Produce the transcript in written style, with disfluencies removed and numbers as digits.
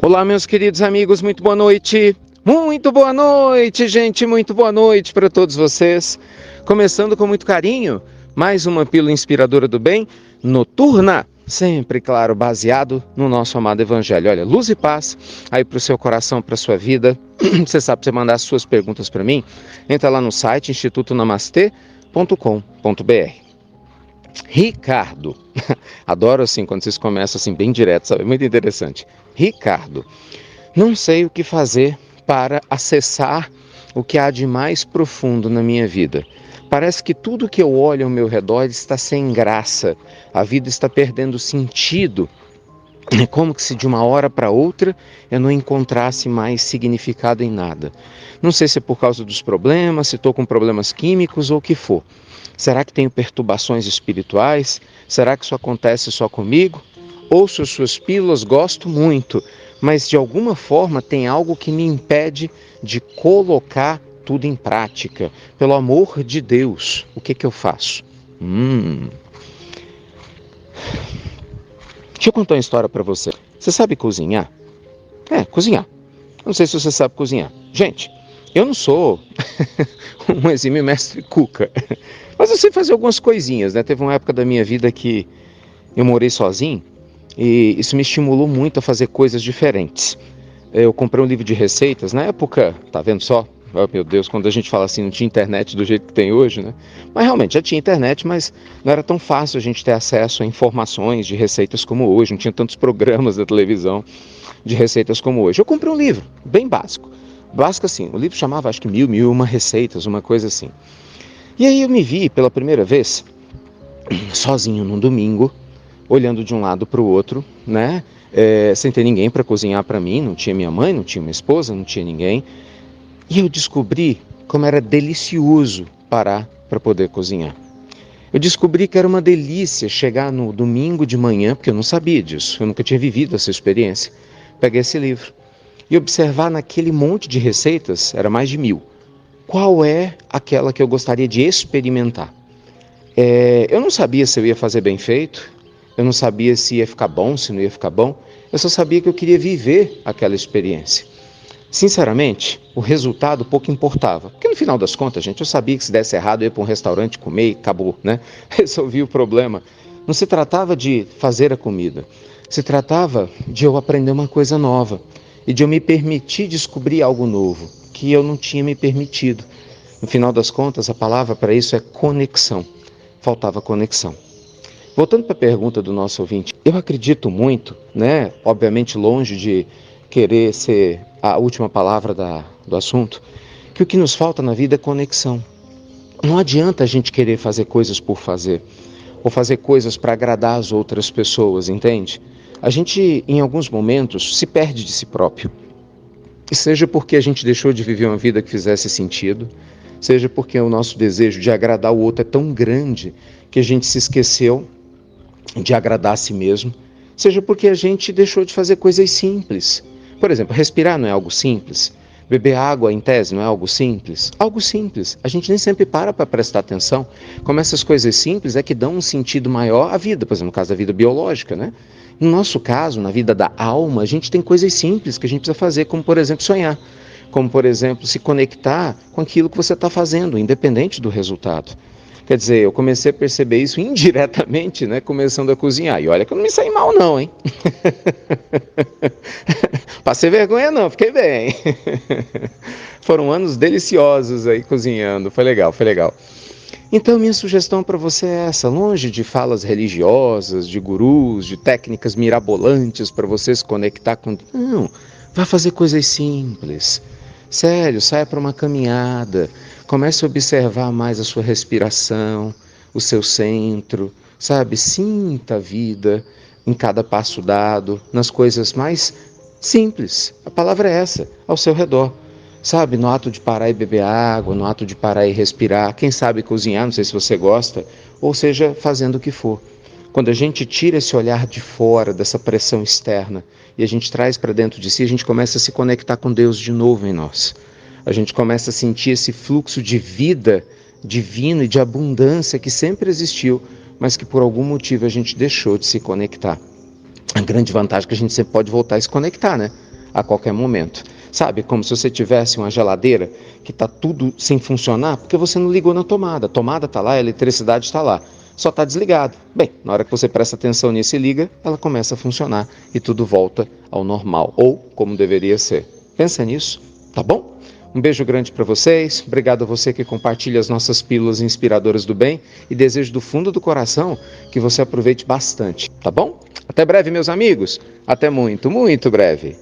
Olá, meus queridos amigos, muito boa noite. Muito boa noite, gente, muito boa noite para todos vocês. Começando com muito carinho, mais uma pílula inspiradora do bem, noturna, sempre, claro, baseado no nosso amado Evangelho. Olha, luz e paz aí para o seu coração, para a sua vida. Você sabe, para você mandar as suas perguntas para mim, entra lá no site institutonamastê.com.br. Ricardo, adoro assim quando vocês começam assim bem direto, sabe? Muito interessante. Ricardo, não sei o que fazer para acessar o que há de mais profundo na minha vida. Parece que tudo que eu olho ao meu redor está sem graça, a vida está perdendo sentido. É como se de uma hora para outra eu não encontrasse mais significado em nada. Não sei se é por causa dos problemas, se estou com problemas químicos ou o que for. Será que tenho perturbações espirituais? Será que isso acontece só comigo? Ouço as suas pílulas, gosto muito, mas de alguma forma tem algo que me impede de colocar tudo em prática. Pelo amor de Deus, o que eu faço? Deixa eu contar uma história para você. Você sabe cozinhar? Cozinhar. Não sei se você sabe cozinhar. Gente, eu não sou um exímio mestre cuca, mas eu sei fazer algumas coisinhas, né? Teve uma época da minha vida que eu morei sozinho e isso me estimulou muito a fazer coisas diferentes. Eu comprei um livro de receitas, na época, tá vendo só? Oh, meu Deus, quando a gente fala assim, não tinha internet do jeito que tem hoje, né? Mas realmente, já tinha internet, mas não era tão fácil a gente ter acesso a informações de receitas como hoje, não tinha tantos programas da televisão de receitas como hoje. Eu comprei um livro, bem básico. Básico assim, o livro chamava acho que 1001 receitas, uma coisa assim. E aí eu me vi pela primeira vez, sozinho num domingo, olhando de um lado para o outro, né? Sem ter ninguém para cozinhar para mim, não tinha minha mãe, não tinha minha esposa, não tinha ninguém. E eu descobri como era delicioso parar para poder cozinhar. Eu descobri que era uma delícia chegar no domingo de manhã, porque eu não sabia disso, eu nunca tinha vivido essa experiência. Peguei esse livro e observar naquele monte de receitas, era mais de 1000, qual é aquela que eu gostaria de experimentar. Eu não sabia se eu ia fazer bem feito, eu não sabia se ia ficar bom, se não ia ficar bom, eu só sabia que eu queria viver aquela experiência. Sinceramente, o resultado pouco importava, porque no final das contas, gente, eu sabia que se desse errado eu ia para um restaurante comer e acabou, né? Resolvi o problema. Não se tratava de fazer a comida, se tratava de eu aprender uma coisa nova e de eu me permitir descobrir algo novo que eu não tinha me permitido. No final das contas, a palavra para isso é conexão. Faltava conexão. Voltando para a pergunta do nosso ouvinte, eu acredito muito, né? Obviamente longe de querer ser a última palavra do assunto, que o que nos falta na vida é conexão. Não adianta a gente querer fazer coisas por fazer, ou fazer coisas para agradar as outras pessoas, entende? A gente, em alguns momentos, se perde de si próprio. E seja porque a gente deixou de viver uma vida que fizesse sentido, seja porque o nosso desejo de agradar o outro é tão grande que a gente se esqueceu de agradar a si mesmo, seja porque a gente deixou de fazer coisas simples. Por exemplo, respirar não é algo simples? Beber água, em tese, não é algo simples? Algo simples. A gente nem sempre para prestar atenção como essas coisas simples é que dão um sentido maior à vida, por exemplo, no caso da vida biológica, né? No nosso caso, na vida da alma, a gente tem coisas simples que a gente precisa fazer, como, por exemplo, sonhar. Como, por exemplo, se conectar com aquilo que você está fazendo, independente do resultado. Quer dizer, eu comecei a perceber isso indiretamente, né, começando a cozinhar. E olha que eu não me saí mal não, hein? Passei vergonha não, fiquei bem. Foram anos deliciosos aí cozinhando, foi legal, foi legal. Então minha sugestão para você é essa, longe de falas religiosas, de gurus, de técnicas mirabolantes para você se conectar com... Não, vá fazer coisas simples. Sério, saia para uma caminhada, comece a observar mais a sua respiração, o seu centro, sabe? Sinta a vida em cada passo dado, nas coisas mais simples. A palavra é essa, ao seu redor. Sabe, no ato de parar e beber água, no ato de parar e respirar, quem sabe cozinhar, não sei se você gosta, ou seja, fazendo o que for. Quando a gente tira esse olhar de fora, dessa pressão externa, e a gente traz para dentro de si, a gente começa a se conectar com Deus de novo em nós. A gente começa a sentir esse fluxo de vida divino e de abundância que sempre existiu, mas que por algum motivo a gente deixou de se conectar. A grande vantagem é que a gente sempre pode voltar a se conectar, né? a qualquer momento. Sabe, como se você tivesse uma geladeira que está tudo sem funcionar porque você não ligou na tomada. A tomada está lá, a eletricidade está lá, só está desligado. Bem, na hora que você presta atenção nisso e liga, ela começa a funcionar e tudo volta ao normal, ou como deveria ser. Pensa nisso, tá bom? Um beijo grande para vocês, obrigado a você que compartilha as nossas pílulas inspiradoras do bem e desejo do fundo do coração que você aproveite bastante, tá bom? Até breve, meus amigos, até muito, muito breve.